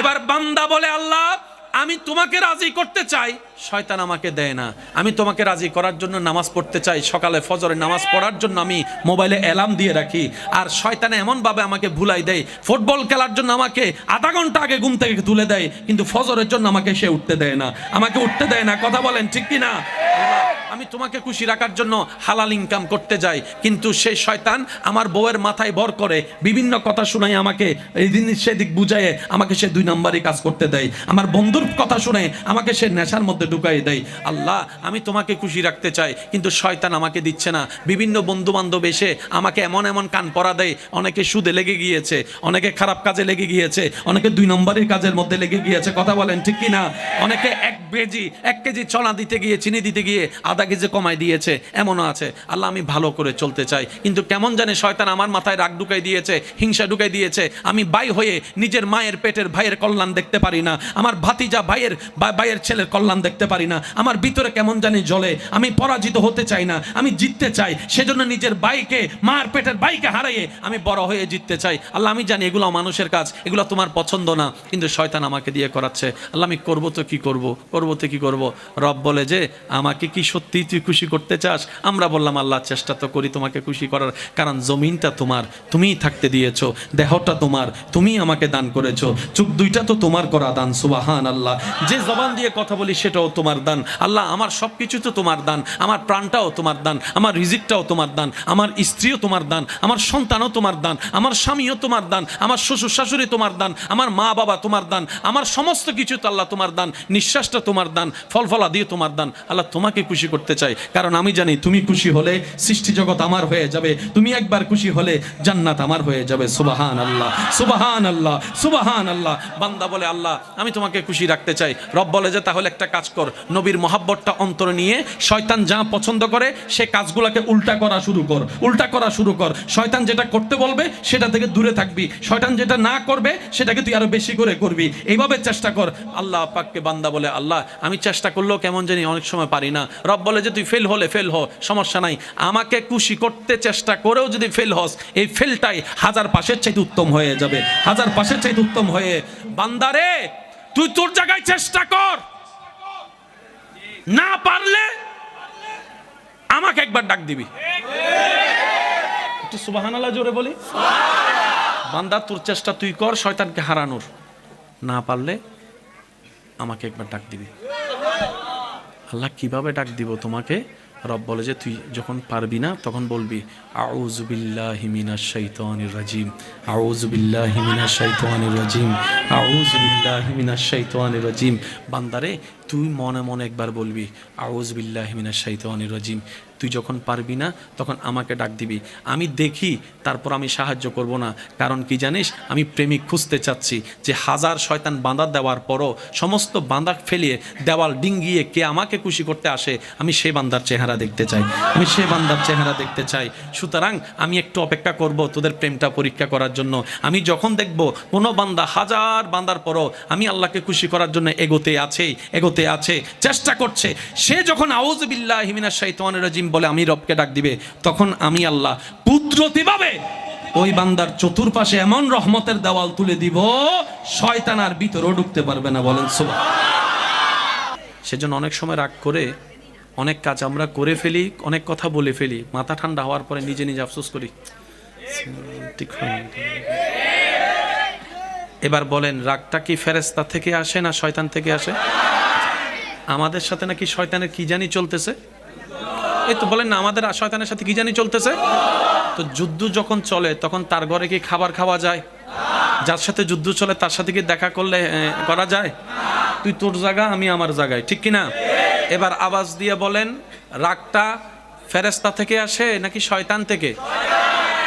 এবার বান্দা বলে আল্লাহ আমি তোমাকে রাজি করতে চাই, শয়তান আমাকে দেয় না। আমি তোমাকে রাজি করার জন্য নামাজ পড়তে চাই, সকালে ফজরের নামাজ পড়ার জন্য আমি মোবাইলে অ্যালার্ম দিয়ে রাখি, আর শয়তানে এমনভাবে আমাকে ভুলাই দেয়, ফুটবল খেলার জন্য আমাকে আধা ঘন্টা আগে ঘুম থেকে তুলে দেয়, কিন্তু ফজরের জন্য আমাকে সে উঠতে দেয় না, আমাকে উঠতে দেয় না। কথা বলেন ঠিক কি না? আমি তোমাকে খুশি রাখার জন্য হালাল ইনকাম করতে যাই, কিন্তু সেই শয়তান আমার বউয়ের মাথায় ভর করে বিভিন্ন কথা শুনাই, আমাকে এই দিন সেদিক বুঝায় আমাকে সে 2 নম্বরই কাজ করতে দেয়, আমার বন্ধুর কথা শুনে আমাকে সে নেশার মধ্যে ঢুকাই দেয়। আল্লাহ আমি তোমাকে খুশি রাখতে চাই, কিন্তু শয়তান আমাকে দিচ্ছে না। বিভিন্ন বন্ধু বান্ধব এসে আমাকে এমন এমন কান পরা দেয়, অনেকে সুদে লেগে গিয়েছে, অনেকে খারাপ কাজে লেগে গিয়েছে, অনেকে 2 নম্বরের কাজের মধ্যে লেগে গিয়েছে। কথা বলেন ঠিক কি না? অনেকে 1 কেজি চনা দিতে গিয়ে, চিনি দিতে গিয়ে আধা কেজি কমাই দিয়েছে, এমনও আছে। আল্লাহ আমি ভালো করে চলতে চাই, কিন্তু কেমন জানে শয়তান আমার মাথায় রাগ ঢুকাই দিয়েছে, হিংসা ঢুকাই দিয়েছে। আমি বাই হয়ে নিজের মায়ের পেটের ভাইয়ের কল্যাণ দেখতে পারি না, আমার ভাতিজা ভাইয়ের ছেলের কল্যাণ দেখতে পারি না, আমার ভিতরে কেমন জানি জ্বলে। আমি পরাজিত হতে চাই না, আমি জিততে চাই। সেজন্য নিজের ভাইকে, মার পেটের ভাইকে হারিয়ে আমি বড় হয়ে জিততে চাই। আল্লাহ আমি জানি এগুলো মানুষের কাজ, এগুলো তোমার পছন্দ না, কিন্তু শয়তান আমাকে দিয়ে করাচ্ছে। আল্লাহ আমি করবো তো কি করব, করবো তো কি করব? রব বলে যে আমাকে কি সত্যি তুই খুশি করতে চাস? আমরা বললাম আল্লাহ চেষ্টা তো করি তোমাকে খুশি করার, কারণ জমিনটা তোমার, তুমিই থাকতে দিয়েছো, দেহটা তোমার, তুমি আমাকে দান করেছো, চোখ 2টা তো তোমার করা দান। সুবহান আল্লাহ। যে জবান দিয়ে কথা বলি সেটাও তোমার দান। আল্লাহ আমার সব কিছু তো তোমার দান, আমার প্রাণটাও তোমার দান, আমার রিজিকটাও তোমার দান, আমার স্ত্রীও তোমার দান, আমার সন্তানও তোমার দান, আমার স্বামীও তোমার দান, আমার শ্বশুর শাশুড়ি তোমার দান, আমার মা বাবা তোমার দান, আমার সমস্ত কিছু তো আল্লাহ তোমার দান, নিঃশ্বাসটা তোমার দান, ফলফলা দিয়ে তোমার দান। আল্লাহ তোমাকে খুশি করতে চাই, কারণ আমি জানি তুমি খুশি হলে সৃষ্টি জগৎ আমার হয়ে যাবে, তুমি একবার খুশি হলে জান্নাত আমার হয়ে যাবে। সুবহান আল্লাহ, সুবহান আল্লাহ, সুবহান আল্লাহ। বান্দা বলে আল্লাহ আমি তোমাকে খুশি রাখতে চাই। রব বলে যে তাহলে একটা কাজ কর, নবীর মহাব্বতটা অন্তরে নিয়ে শয়তান যা পছন্দ করে সে কাজগুলোকে উল্টা করা শুরু কর, উল্টা করা শুরু কর। শয়তান যেটা করতে বলবে সেটা থেকে দূরে থাকবি, শয়তান যেটা না করবে সেটাকে তুই আরো বেশি করে করবি, এইভাবে চেষ্টা কর। আল্লাহ পাককে বান্দা বলে আল্লাহ আমি চেষ্টা করলেও কেমন জানি অনেক সময় পারি না। রব বলে যে তুই ফেল হলে ফেল হ, সমস্যা নাই, আমাকে খুশি করতে চেষ্টা করেও যদি ফেল হস, এই ফেলটাই 1000 পাশের চাইতে উত্তম হয়ে যাবে, 1000 পাশের চাইতে উত্তম হয়ে। বান্দারে তুই তোর জায়গায় চেষ্টা কর, না পারলে আমাকে একবার ডাক দিবি। একটু সুবহানাল্লাহ জোরে বলি। বান্দা তোর চেষ্টা তুই কর শয়তানকে হারানোর, না পারলে আমাকে একবার ডাক দিবি। আল্লাহ কিভাবে ডাক দিব তোমাকে? রব বলে যে তুই যখন পারবি না তখন বলবি আউযু বিল্লাহি মিনাশ শাইতানির রাজিম, আউযু বিল্লাহি মিনাশ শাইতানির রাজিম, আউযু বিল্লাহি মিনাশ শাইতানির রাজিম। বান্দারে তুই মনে মনে একবার বলবি আউযু বিল্লাহি মিনাশ শাইতানির রাজিম। তুই যখন পারবি না তখন আমাকে ডাক দিবি, আমি দেখি, তারপর আমি সাহায্য করব না। কারণ কি জানিস, আমি প্রেমিক খুঁজতে চাচ্ছি যে 1000 শয়তান বাঁধা দেওয়ার পরও সমস্ত বাঁধা ফেলিয়ে দেওয়াল ডিঙ্গিয়ে কে আমাকে খুশি করতে আসে, আমি সে বান্দার চেহারা দেখতে চাই, আমি সে বান্দার চেহারা দেখতে চাই। সুতরাং আমি একটু অপেক্ষা করব তোদের প্রেমটা পরীক্ষা করার জন্য। আমি যখন দেখব কোনো বান্দা 1000 বান্দার পরও আমি আল্লাহকে খুশি করার জন্য এগোতে আছে, চেষ্টা করছে, সে যখন আউযু বিল্লাহি মিনাশ শাইতানির রাজিম বলে আমি রবকে ডাক দিবে, তখন আমি আল্লাহ কুদরতিভাবে ওই বান্দার চতুর্পাশে এমন রহমতের দেওয়াল তুলে দিব শয়তান আর ভিতরেও ঢুকতে পারবে না। বলেন সুবহানাল্লাহ। সেজন্য অনেক সময় রাগ করে অনেক কাজ আমরা করে ফেলি, অনেক কথা বলে ফেলি, মাথা ঠান্ডা হওয়ার পরে নিজে নিজে আফসোস করি ঠিক হয়নি। এবার বলেন রাগটা কি ফেরেশতা থেকে আসে না শয়তান থেকে আসে? আমাদের সাথে নাকি শয়তানের কি জানি চলতেছে, এই তো বলেন না আমাদের শয়তানের সাথে কি জানি চলতেছে। তো যুদ্ধ যখন চলে তখন তার ঘরে কি খাবার খাওয়া যায়? যার সাথে যুদ্ধ চলে তার সাথে কি দেখা করলে করা যায়? তুই তোর জায়গা, আমি আমার জায়গায়, ঠিক কিনা? এবার আওয়াজ দিয়ে বলেন রাগটা ফেরেশতা থেকে আসে নাকি শয়তান থেকে?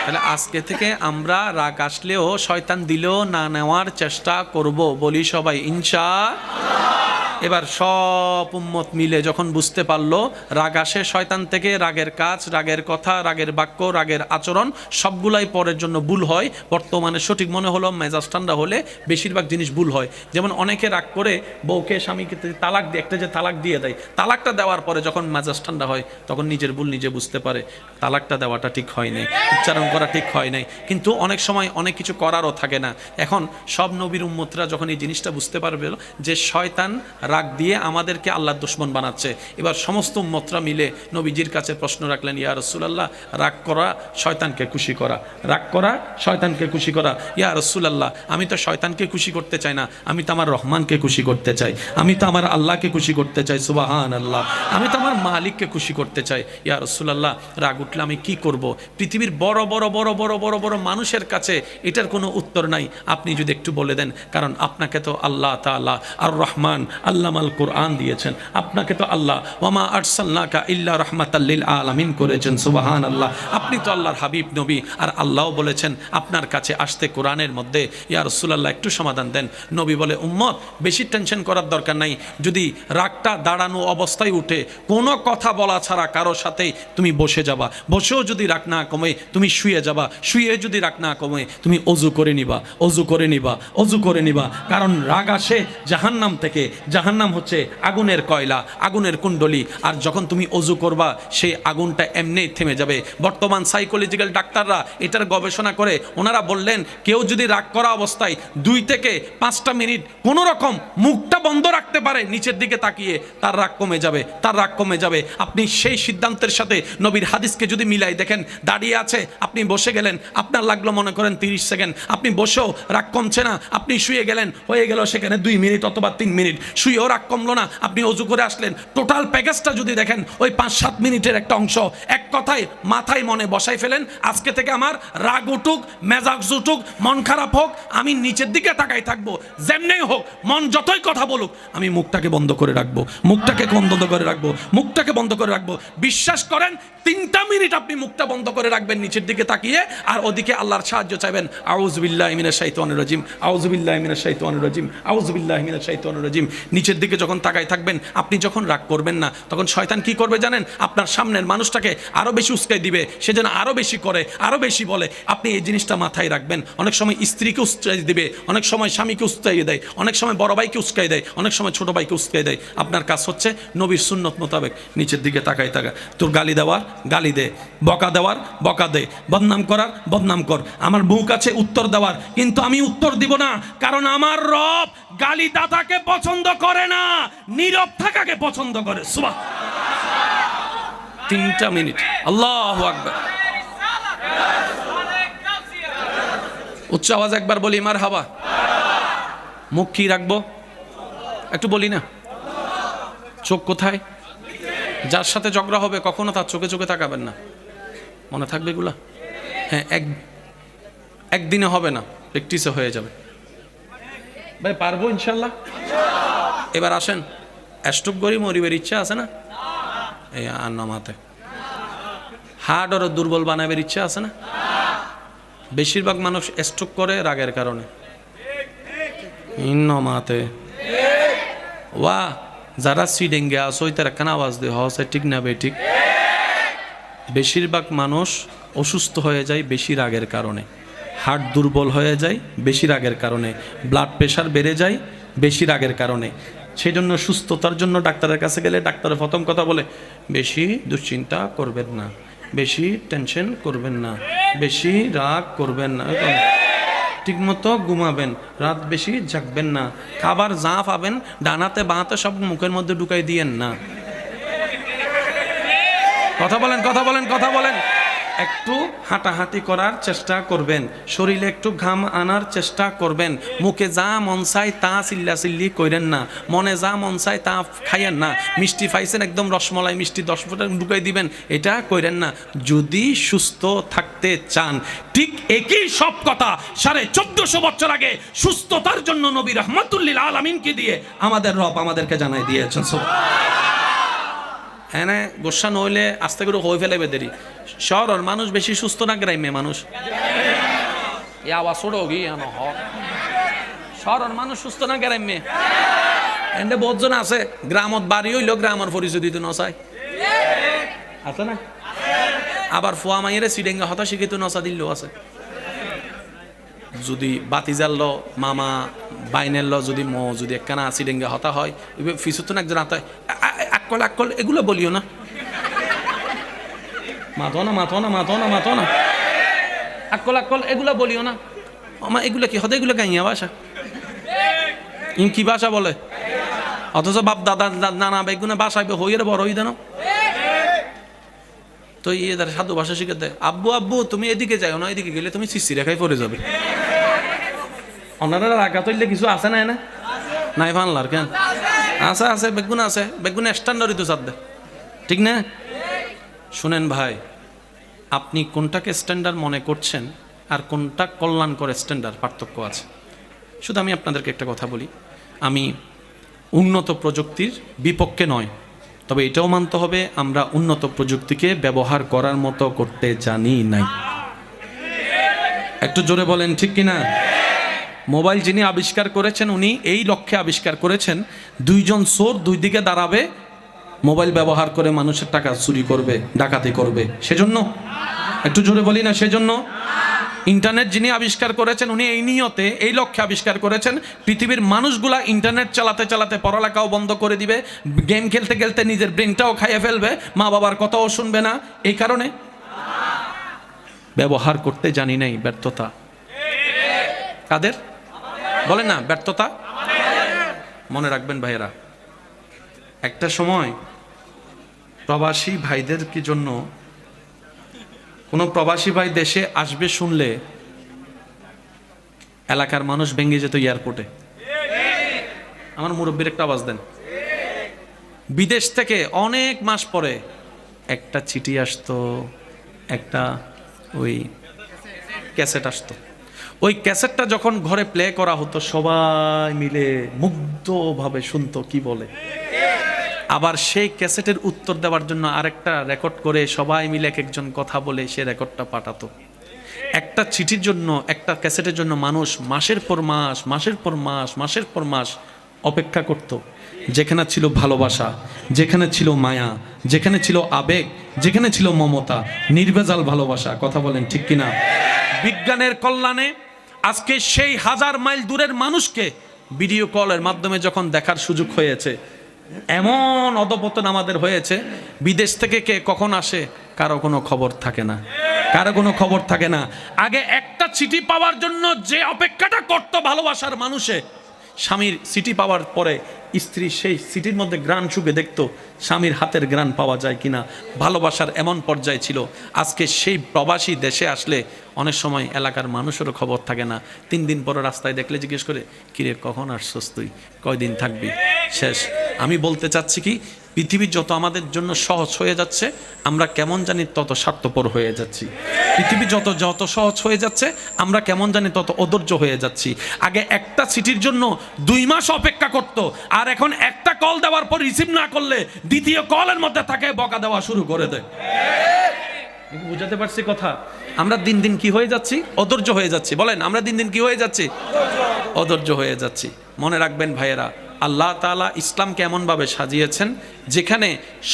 তাহলে আজকে থেকে আমরা রাগ আসলেও শয়তান দিলেও না নেওয়ার চেষ্টা করব, বলি সবাই ইনশাআল্লাহ। এবার সব উম্মত মিলে যখন বুঝতে পারলো রাগ আসে শয়তান থেকে, রাগের কাজ, রাগের কথা, রাগের বাক্য, রাগের আচরণ সবগুলাই পরের জন্য ভুল হয়। বর্তমানে সঠিক মনে হলো মেজাজ ঠান্ডা হলে বেশিরভাগ জিনিস ভুল হয়। যেমন অনেকে রাগ করে বউকে স্বামীকে তালাক দিয়ে, একটা যে তালাক দিয়ে দেয়, তালাকটা দেওয়ার পরে যখন মেজাজ ঠান্ডা হয় তখন নিজের ভুল নিজে বুঝতে পারে তালাকটা দেওয়াটা ঠিক হয় নাই, উচ্চারণ করা ঠিক হয় নাই। কিন্তু অনেক সময় অনেক কিছু করারও থাকে না। এখন সব নবীর উম্মতরা যখন এই জিনিসটা বুঝতে পারবে যে শয়তান রাগ দিয়ে আমাদেরকে আল্লাহর দুশমন বানাচ্ছে, এবার সমস্ত উম্মতরা মিলে নবীজির কাছে প্রশ্ন রাখলেন, ইয়া রাসূলুল্লাহ, রাগ করা শয়তানকে খুশি করা, রাগ করা শয়তানকে খুশি করা। ইয়া রাসূলুল্লাহ, আমি তো শয়তানকে খুশি করতে চাই না, আমি তো আমার রহমানকে খুশি করতে চাই, আমি তো আমার আল্লাহকে খুশি করতে চাই, সুবহানাল্লাহ, আমি তো আমার মালিককে খুশি করতে চাই। ইয়া রাসূলুল্লাহ, রাগ উঠলে আমি কি করব? পৃথিবীর বড় বড় বড় বড় বড় বড় মানুষের কাছে এটার কোনো উত্তর নাই, আপনি যদি একটু বলে দেন। কারণ আপনাকে তো আল্লাহ তাআলা আর রহমান আল্লামাল কোরআন দিয়েছেন, আপনাকে তো আল্লাহ ওয়ামা আরসালনাকা ইল্লা রাহমাতাল লিল আলামিন করেছেন, সুবহানাল্লাহ। আপনি তো আল্লাহর হাবিব নবী, আর আল্লাহও বলেছেন আপনার কাছে আসতে কোরআনের মধ্যে। ইয়া রাসূলুল্লাহ, একটু সমাধান দেন। নবী বলে, উম্মত বেশি টেনশন করার দরকার নাই, যদি রাগটা দাঁড়ানো অবস্থায় উঠে কোনো কথা বলা ছাড়া কারো সাথে তুমি বসে যাবা, বসেও যদি রাগ না কমে তুমি শুয়ে যাবা, শুয়ে যদি রাগ না কমে তুমি অজু করে নিবা, অজু করে নিবা, অজু করে নিবা। কারণ রাগ আসে জাহান্নাম থেকে, জাহান্নাম হচ্ছে আগুনের কয়লা, আগুনের কুণ্ডলী, আর যখন তুমি অজু করবা সেই আগুনটা এমনিই থেমে যাবে। বর্তমান সাইকোলজিক্যাল ডাক্তাররা এটার গবেষণা করে ওনারা বললেন, কেউ যদি রাগ করা অবস্থায় 2 থেকে 5টা মিনিট কোনো রকম মুখটা বন্ধ রাখতে পারে নিচের দিকে তাকিয়ে, তার রাগ কমে যাবে, তার রাগ কমে যাবে। আপনি সেই সিদ্ধান্তের সাথে নবীর হাদিসকে যদি মিলাই দেখেন, দাঁড়িয়ে আছে আপনি বসে গেলেন, আপনার লাগলো মনে করেন 30 সেকেন্ড, আপনি বসেও রাগ কমছে না, আপনি শুয়ে গেলেন, হয়ে গেল সেখানে 2 মিনিট অথবা 3 মিনিট, শুয়েও রাগ কমলো না, আপনি অজু করে আসলেন, টোটাল প্যাকেজটা যদি দেখেন ওই 5-7 মিনিটের একটা অংশ। এক কথায় মাথায় মনে বসাই ফেলেন, আজকে থেকে আমার রাগ উঠুক, মেজাজ উঠুক, মন খারাপ হোক, আমি নিচের দিকে তাকাই থাকবো, যেমনেই হোক, মন যতই কথা বলুক, আমি মুখটাকে বন্ধ করে রাখবো, মুখটাকে বন্ধ করে রাখবো, মুখটাকে বন্ধ করে রাখবো। বিশ্বাস করেন 3টা মিনিট আপনি মুখটা বন্ধ করে রাখবেন নিচের দিকে তাকিয়ে, আর ওদিকে আল্লাহর সাহায্য চাইবেন। আউযু বিল্লাহি মিনাশ শাইতানির রাজিম, আউযু বিল্লাহি মিনাশ শাইতানির রাজিম, আউযু বিল্লাহি মিনাশ শাইতানির রাজিম। নিচের দিকে যখন তাকাই থাকবেন, আপনি যখন রাগ করবেন না, তখন শয়তান কি করবে জানেন? আপনার সামনের মানুষটাকে আরো বেশি উস্কাই দিবে, সে যেন আরো বেশি করে, আরো বেশি বলে। আপনি এই জিনিসটা মাথায় রাখবেন। অনেক সময় স্ত্রীকে উস্কাই দিবে, অনেক সময় স্বামীকে উস্কাই দেয়, অনেক সময় বড় ভাইকে উস্কাই দেয়, অনেক সময় ছোট ভাইকে উস্কাই দেয়। আপনার কাজ হচ্ছে নবীর সুন্নত মোতাবেক নিচের দিকে তাকাই থাকা। তোর গালি দেওয়ার গালি দে, বকা দেওয়ার বকা দে, বদনাম করার বদনাম কর। আমার মুখ আছে উত্তর দেওয়ার, কিন্তু আমি উত্তর দিব না, কারণ আমার রব গালি দাতাকে পছন্দ করে না, নীরব থাকাকে পছন্দ করে। সুবহান। 3টা মিনিট। আল্লাহু আকবার। উচ্চ আওয়াজ একবার বলি মারহাবা। মুখ কি রাখবো একটু বলি না? চোখ কোথায়? যার সাথে ঝগড়া হবে কখনো তার চোখে চোখে তাকাবেন না, মনে থাকবে এগুলা? হ্যাঁ, একদিনে হবে না, প্র্যাকটিসে হয়ে যাবে। ভাই পারবো ইনশাল্লাহ। এবার আসেন, স্ট্রোক করি মরিবের ইচ্ছা আছে না? এই আন্নামাতে হার্ট ওর দুর্বল বানাবের ইচ্ছা আছে না? বেশিরভাগ মানুষ স্ট্রোক করে রাগের কারণে। ইন্নমাতে ওয়া যারা সিডেঙ্গে আসো তার একখান আওয়াজ দিয়ে হসে ঠিক না বে ঠিক? বেশিরভাগ মানুষ অসুস্থ হয়ে যায় বেশি রাগের কারণে, হার্ট দুর্বল হয়ে যায় বেশি রাগের কারণে, ব্লাড প্রেশার বেড়ে যায় বেশি রাগের কারণে। সেই জন্য সুস্থতার জন্য ডাক্তারের কাছে গেলে ডাক্তারের প্রথম কথা বলে, বেশি দুশ্চিন্তা করবেন না, বেশি টেনশন করবেন না, বেশি রাগ করবেন না, ঠিকমতো ঘুমাবেন, রাত বেশি জাগবেন না, খাবার যা পাবেন ডানাতে বাঁতে সব মুখের মধ্যে ঢুকাই দিয়েন না। কথা বলেন, কথা বলেন, কথা বলেন। একটু হাঁটাহাঁটি করার চেষ্টা করবেন, শরীরে একটু ঘাম আনার চেষ্টা করবেন, মুখে যা মন চায় তা চিল্লাচিল্লি করেন না, মনে যা মন চায় তা খাইয়েন না। মিষ্টি পাইছেন একদম রসমলাই মিষ্টি 10 ফুটা ঢুকাই দিবেন, এটা করেন না। যদি সুস্থ থাকতে চান, ঠিক একই সব কথা 1450 বছর আগে সুস্থতার জন্য নবী রাহমাতুল লিল আলামিনকে দিয়ে আমাদের রব আমাদেরকে জানাই দিয়েছেন। হ্যাঁ, গোসা নইলে আস্তে করে হয়ে ফেলে বেদেরি। শহরের মানুষ বেশি সুস্থ না গ্রামে মানুষ? শহরের মানুষ সুস্থ না গ্রামে? এন্ডে বহুতজন আছে গ্রামত বাড়ি হইলেও গ্রামের পরিচয় দিতে নচায়, আছে না? আবার ফুয়া মাইয়ের সিডেঙ্গা হতা শিখিত নচা দিলেও আছে। যদি বাতিজার ল মামা বাইনের ল যদি যদি একখানা সিডেঙ্গা হতা হয় ফিসুতন একজন আতায় আকল আকল এগুলো বলিও না, মাথো না মাথো না মাথো না মাথো না, আকল আকল এগুলো বলিও না। আমার এগুলো কি হতে, এগুলো গাইয়া ভাষা, কি ভাষা বলে? অথচ বাপ দাদা নানা বেগুনে বাসায় হইয়ের বড় হই দেন, তো ইয়ে তার সাধু ভাষা শিখে দেয়। আব্বু আব্বু তুমি এদিকে যাও না, এদিকে গেলে তুমি সিসি রেখায় পড়ে যাবে। ওনারা রাখা তৈলে কিছু আছে না, না নাই ভানলার কেন আছে, আছে বেগুন আছে, বেগুন স্ট্যান্ডার্ডই তো চার দে, ঠিক না? শুনেন ভাই, আপনি কোনটাকে স্ট্যান্ডার্ড মনে করছেন আর কোনটা কল্যাণ করে স্ট্যান্ডার্ড, পার্থক্য আছে। শুধু আমি আপনাদেরকে একটা কথা বলি, আমি উন্নত প্রযুক্তির বিপক্ষে নয়, তবে এটাও মানতে হবে আমরা উন্নত প্রযুক্তিকে ব্যবহার করার মতো করতে জানি নাই। একটু জোরে বলেন ঠিক কিনা? মোবাইল যিনি আবিষ্কার করেছেন উনি এই লক্ষ্যে আবিষ্কার করেছেন, দুইজন চোর দুই দিকে দাঁড়াবে, মোবাইল ব্যবহার করে মানুষের টাকা চুরি করবে, ডাকাতি করবে, সেজন্য? একটু জোরে বলি না সেজন্য? ইন্টারনেট যিনি আবিষ্কার করেছেন উনি এই নিয়তে এই লক্ষ্যে আবিষ্কার করেছেন, পৃথিবীর মানুষগুলা ইন্টারনেট চালাতে চালাতে পড়ালেখাও বন্ধ করে দিবে, গেম খেলতে খেলতে নিজের ব্রেনটাও খাইয়ে ফেলবে, মা বাবার কথাও শুনবে না। এই কারণে ব্যবহার করতে জানি নাই, ব্যর্থতা কাদের বলেন না? ব্যর্থতা। মনে রাখবেন ভাইয়েরা, একটা সময় প্রবাসী ভাইদের কি জন্য কোনো প্রবাসী ভাই দেশে আসবে শুনলে এলাকার মানুষ ভেঙে যেত এয়ারপোর্টে। আমার মুরব্বীর একটা আওয়াজ দেন। বিদেশ থেকে অনেক মাস পরে একটা চিঠি আসতো, একটা ওই ক্যাসেট আসতো, ওই ক্যাসেটটা যখন ঘরে প্লে করা হতো সবাই মিলে মুগ্ধভাবে শুনতো কি বলে, আবার সেই ক্যাসেটের উত্তর দেওয়ার জন্য আরেকটা রেকর্ড করে সবাই মিলে এক একজন কথা বলে সে রেকর্ডটা পাঠাতো। একটা চিঠির জন্য, একটা ক্যাসেটের জন্য মানুষ মাসের পর মাস, মাসের পর মাস, মাসের পর মাস অপেক্ষা করত। যেখানে ছিল ভালোবাসা, যেখানে ছিল মায়া, যেখানে ছিল আবেগ, যেখানে ছিল মমতা, নির্ভেজাল ভালোবাসা। কথা বলেন ঠিক কিনা? বিজ্ঞানের কল্যাণে আজকে সেই 1000 মাইল দূরের মানুষকে ভিডিও কলের মাধ্যমে যখন দেখার সুযোগ হয়েছে, এমন অধপতন আমাদের হয়েছে, বিদেশ থেকে কে কখন আসে কারো কোনো খবর থাকে না, কারো কোনো খবর থাকে না। আগে একটা চিঠি পাওয়ার জন্য যে অপেক্ষাটা করতো ভালোবাসার মানুষে, স্বামীর চিঠি পাওয়ার পরে স্ত্রী সেই চিঠির মধ্যে ঘ্রাণ শুকে দেখতো স্বামীর হাতের ঘ্রাণ পাওয়া যায় কিনা, ভালোবাসার এমন পর্যায়ে ছিল। আজকে সেই প্রবাসী দেশে আসলে অনেক সময় এলাকার মানুষেরও খবর থাকে না, 3 দিন পরে রাস্তায় দেখলে জিজ্ঞেস করে কিরে কখন আসছস তুই, কয়দিন থাকবি, শেষ। আমি বলতে চাচ্ছি কি, পৃথিবী যত আমাদের জন্য সহজ হয়ে যাচ্ছে আমরা কেমন জানি তত স্বার্থপর হয়ে যাচ্ছি। পৃথিবী যত যত সহজ হয়ে যাচ্ছে আমরা কেমন জানি তত অধৈর্য হয়ে যাচ্ছি। আগে একটা চিঠির জন্য 2 মাস অপেক্ষা করত, আর এখন একটা কল দেওয়ার পর রিসিভ না করলে দ্বিতীয় কলের মধ্যে তাকে বকা দেওয়া শুরু করে দেয়। বুঝাতে পারছি কথা? আমরা দিন দিন কি হয়ে যাচ্ছি? অধৈর্য হয়ে যাচ্ছি। বলেন, আমরা দিন দিন কি হয়ে যাচ্ছি? অধৈর্য হয়ে যাচ্ছি। মনে রাখবেন ভাইয়েরা, আল্লাহ তাআলা ইসলামকে এমনভাবে সাজিয়েছেন যেখানে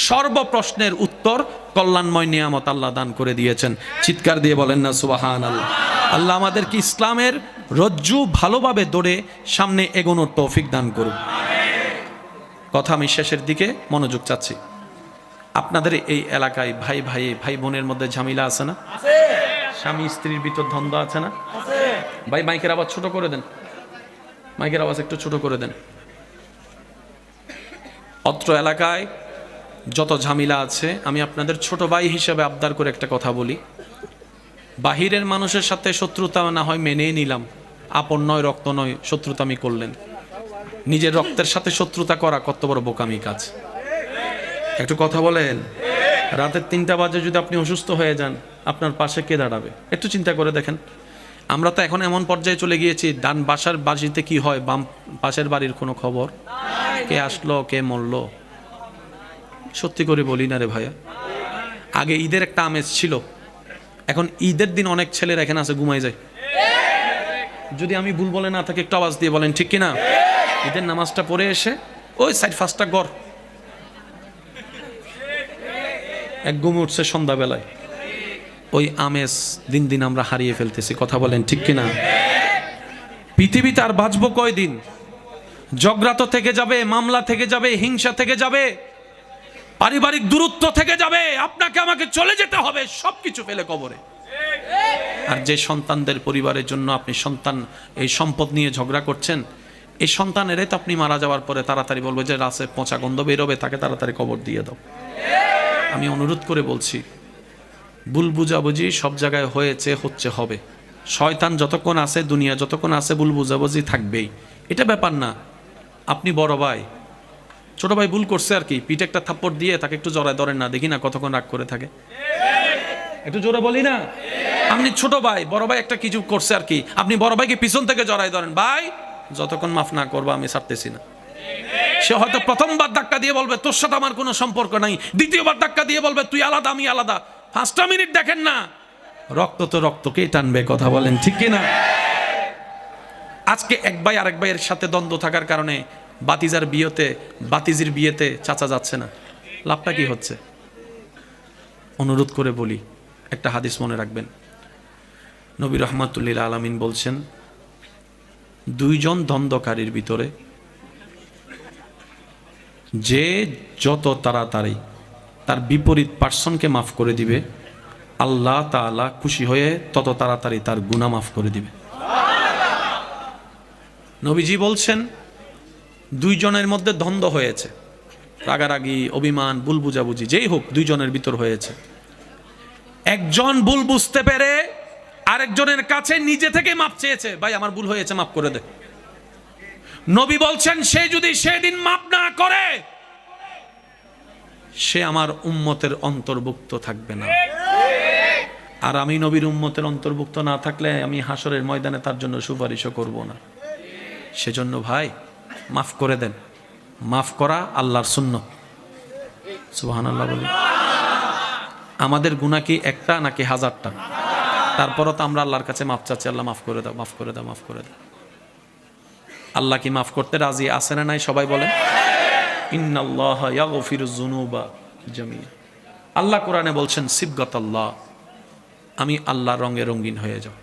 সর্বপ্রশ্নের উত্তর কল্যাণময় নিয়ামত আল্লাহ দান করে দিয়েছেন। চিৎকার দিয়ে বলেন না সুবহানাল্লাহ। আল্লাহ আমাদেরকে ইসলামের রজ্জু ভালোভাবে ধরে সামনে এগোনোর তৌফিক দান করুন। কথা আমি শেষের দিকে মনোযোগ চাচ্ছি। আপনাদের এই এলাকায় ভাই ভাই ভাই বোনের মধ্যে ঝামেলা আছে না? স্বামী স্ত্রীর ভিতর দ্বন্দ্ব আছে না? ভাই মাইকের আওয়াজ ছোট করে দেন, মাইকের আওয়াজ একটু ছোট করে দেন। অত্র এলাকায় যত ঝামেলা আছে, আমি আপনাদের ছোট ভাই হিসেবে আবদার করে একটা কথা বলি, বাহিরের মানুষের সাথে শত্রুতা না হয় মেনেই নিলাম, আপন নয় রক্ত নয় শত্রুতা আমি করলেন, নিজের রক্তের সাথে শত্রুতা করা কত বড় বোকামি কাজ। একটু কথা বলেন, রাতের 3টা বাজে যদি আপনি অসুস্থ হয়ে যান আপনার পাশে কে দাঁড়াবে? একটু চিন্তা করে দেখেন। আমরা তো এখন এমন পর্যায়ে চলে গিয়েছি, ডান বাসার বাড়িতে কি হয় বাম পাশের বাড়ির কোনো খবর, কে আসলো কে মরলো, সত্যি করে বলি না রে ভাইয়া। আগে ঈদের একটা আমেজ ছিল, এখন ঈদের দিন অনেক ছেলেরা এখানে আছে ঘুমাই যায়। যদি আমি ভুল বলে না থাকি একটু আওয়াজ দিয়ে বলেন ঠিক কিনা? ঈদের নামাজটা পড়ে এসে ওই 4-5টা গড়, এক ঘুমে উঠছে সন্ধ্যাবেলায়। ওই আমেজ দিন দিন আমরা হারিয়ে ফেলতেছি, কথা বলেন ঠিক কিনা? পৃথিবীতে আর বাঁচবো কয়দিন? ঝগড়া তো থেকে যাবে, মামলা থেকে যাবে, হিংসা থেকে যাবে, পারিবারিক দূরত্ব থেকে যাবে, আপনাকে আমাকে চলে যেতে হবে, সবকিছু ফেলে কবরে। আর যে সন্তানদের পরিবারের জন্য আপনি সন্তান এই সম্পদ নিয়ে ঝগড়া করছেন, এই সন্তানেরাই তো আপনি মারা যাওয়ার পরে তাড়াতাড়ি বলবে যে রাসে পচা গন্ধ বেরোবে, তাকে তাড়াতাড়ি কবর দিয়ে দাও। আমি অনুরোধ করে বলছি, ভুল বুঝাবুঝি সব জায়গায় হয়েছে, হচ্ছে, হবে। শয়তান যতক্ষণ আছে, দুনিয়া যতক্ষণ আছে, ভুল বুঝাবুঝি থাকবেই, এটা ব্যাপার না। আপনি বড় ভাই, ছোট ভাই ভুল করছে আর কি, পিঠে একটা থাপ্পড় দিয়ে তাকে একটু জড়ায় ধরেন না, দেখি না কতক্ষণ রাগ করে থাকে, একটু জোরে বলি না। আপনি ছোট ভাই, বড় ভাই একটা কিছু করছে আর কি, আপনি বড় ভাইকে পিছন থেকে জড়ায় ধরেন, ভাই যতক্ষণ মাফ না করবো আমি ছাড়তেছি না। সে হয়তো প্রথমবার ধাক্কা দিয়ে বলবে তোর সাথে আমার কোনো সম্পর্ক নাই, দ্বিতীয়বার ধাক্কা দিয়ে বলবে তুই আলাদা আমি আলাদা, 5টা মিনিট দেখেন না, রক্ত তো রক্তকেই টানবে, কথা বলেন ঠিক কিনা? আজকে এক ভাই আরেক ভাইয়ের সাথে দ্বন্দ্ব থাকার কারণে বাতিজির বিয়েতে চাচা যাচ্ছে না, লাভটা কি হচ্ছে? অনুরোধ করে বলি, একটা হাদিস মনে রাখবেন। নবী রহমাতুল্লিল আলামিন বলছেন, 2 জন দ্বন্দ্বকারীর ভিতরে যে যত তাড়াতাড়ি তার বিপরীত পার্সনকে মাফ করে দিবে, আল্লাহ তাআলা খুশি হয়ে তত তাড়াতাড়ি তার গুনাহ মাফ করে দিবে। নবীজি বলছেন, 2 জনের মধ্যে দ্বন্দ্ব হয়েছে, রাগারাগি, অভিমান, ভুল বুঝাবুঝি যেই হোক, 2 জনের ভিতর হয়েছে। একজন ভুল বুঝতে পেরে আরেকজনের কাছে নিজে থেকে মাপ চেয়েছে, ভাই আমার ভুল হয়েছে, মাফ করে দে। নবী বলছেন, সে যদি সেদিন মাপ না করে, সে আমার উম্মতের অন্তর্ভুক্ত থাকবে না। আর আমি নবীর উম্মতের অন্তর্ভুক্ত না থাকলে আমি হাসরের ময়দানে তার জন্য সুপারিশও করব না। সেজন্য ভাই মাফ করে দেন, মাফ করা আল্লাহর সুন্নাত। সুবহানাল্লাহ বলেন। আমাদের গুনাহ কি একটা নাকি 1000টা? তারপরও তো আমরা আল্লাহর কাছে মাফ চাচ্ছি, আল্লাহ মাফ করে দাও, মাফ করে দাও, মাফ করে দাও। আল্লাহ কি মাফ করতে রাজি আছে না নাই? সবাই বলেন ইন্নাল্লাহা ইয়াগফিরুয যুনুবা জামিআ। আল্লাহ কোরআনে বলছেন সিবগাতাল্লাহ, আমি আল্লাহর রঙে রঙিন হয়ে যাও।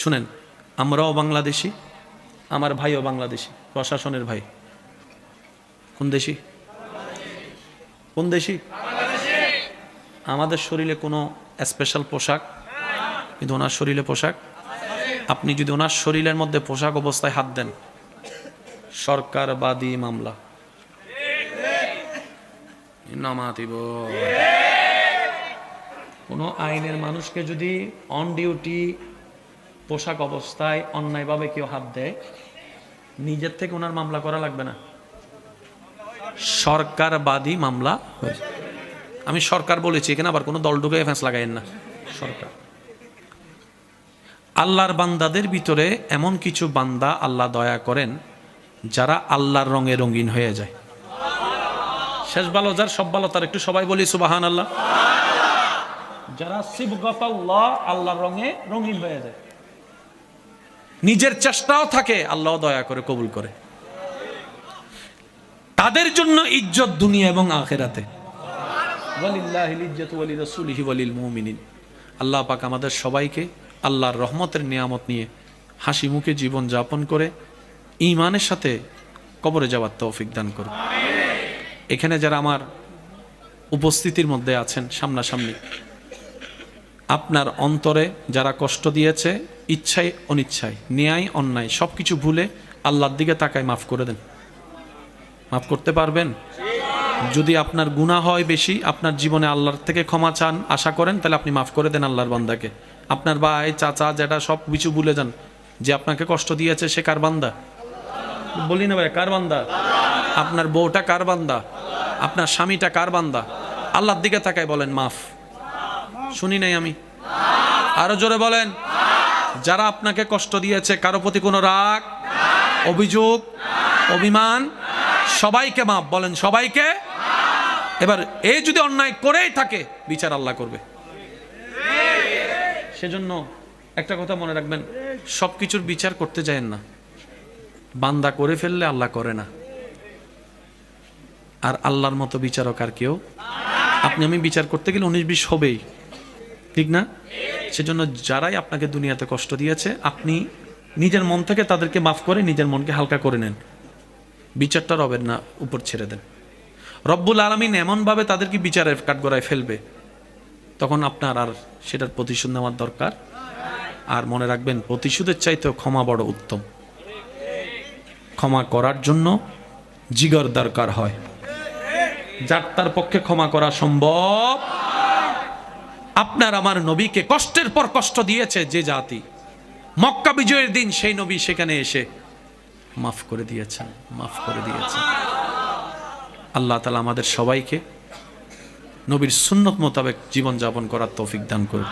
শুনেন, আমরাও বাংলাদেশি, আমার ভাইও বাংলাদেশি, প্রশাসনের ভাই। কোন দেশি? কোন দেশি? আমাদের শরীরে কোনো স্পেশাল পোশাক, কিন্তু ওনার শরীরে পোশাক। আপনি যদি ওনার শরীরের মধ্যে পোশাক অবস্থায় হাত দেন, সরকারবাদী মামলা। কোনো আইনের মানুষকে যদি অন ডিউটি পোশাক অবস্থায় অন্যায়ভাবে কেউ হাত দেয়, নিজের থেকে ওনার মামলা করা লাগবে না, সরকারবাদী মামলা হয়েছে। আমি সরকার বলেছি, এখানে আবার কোনো দল ঢুকে ফ্যাঁস লাগাইন না, সরকার। আল্লাহর বান্দাদের ভিতরে এমন কিছু বান্দা আল্লাহ দয়া করেন যারা আল্লাহর রঙে রঙিন হয়ে যায়। শেষ ভালো যার, সব ভালো তার, একটু সবাই বলি সুবহানাল্লাহ। যারা সিবগাতাল্লাহ, আল্লাহর রঙে রঙিন হয়ে যায়, নিজের চেষ্টাও থাকে, আল্লাহ দয়া করে কবুল করে, তাদের জন্য ইজ্জত দুনিয়া এবং আখিরাতে। ওয়ালিল্লাহিল ইজ্জাতু ওয়া লিরাসূলিহি ওয়া লিল মুমিনিন। আল্লাহ পাক আমাদের সবাইকে আল্লাহর রহমতের নিয়ামত নিয়ে হাসি মুখে জীবন যাপন করে ঈমানের সাথে কবরে যাওয়ার তৌফিক দান করুন। এখানে যারা আমার উপস্থিতির মধ্যে আছেন সামনাসামনি, আপনার অন্তরে যারা কষ্ট দিয়েছে, ইচ্ছায় অনিচ্ছায়, ন্যায় অন্যায় সবকিছু ভুলে আল্লাহর দিকে তাকায় মাফ করে দেন। মাফ করতে পারবেন? যদি আপনার গুনাহ হয় বেশি, আপনার জীবনে আল্লাহর থেকে ক্ষমা চান, আশা করেন, তাহলে আপনি মাফ করে দেন আল্লাহর বান্দাকে। আপনার ভাই, চাচা, যেটা সব কিছু ভুলে যান। যে আপনাকে কষ্ট দিয়েছে সে কার বান্দা? বলি না ভাই, কার বান্দা? আপনার বউটা কার বান্দা? আপনার স্বামীটা কার বান্দা? আল্লাহর দিকে তাকায় বলেন মাফ। শুনি নাই আমি, আরো জোরে বলেন। যারা আপনাকে কষ্ট দিয়েছে, কারো প্রতি কোনো রাগ, অভিযোগ, অভিমান, সবাইকে মাফ বলেন, সবাইকে। এবার এই যদি অন্যায় করেই থাকে, বিচার আল্লাহ করবে। সেজন্য একটা কথা মনে রাখবেন, সবকিছুর বিচার করতে যায়েন না। বান্দা করে ফেললে আল্লাহ করে না। আর আল্লাহর মতো বিচারক আর কেউ, আপনি আমি বিচার করতে গেলে 19-20 হবেই, ঠিক না? সেজন্য যারাই আপনাকে দুনিয়াতে কষ্ট দিয়েছে, আপনি নিজের মন থেকে তাদেরকে মাফ করে নিজের মনকে হালকা করে নেন, বিচারটা রবের না উপর ছেড়ে দেন। রব্বুল আলামিন এমনভাবে তাদেরকে বিচারের কাঠগড়ায় ফেলবে, তখন আপনার আর সেটার প্রতিশোধ নেওয়ার দরকার। আর মনে রাখবেন, প্রতিশোধের চাইতেও ক্ষমা বড় উত্তম। ক্ষমা করার জন্য জিগর দরকার হয়, যার তার পক্ষে ক্ষমা করা সম্ভব। আপনার আমার নবীকে কষ্টের পর কষ্ট দিয়েছে যে জাতি, মক্কা বিজয়ের দিন সেই নবী সেখানে এসে মাফ করে দিয়েছেন, মাফ করে দিয়েছেন। আল্লাহ তাআলা আমাদের সবাইকে নবীর সুন্নত মোতাবেক জীবনযাপন করার তৌফিক দান করুন।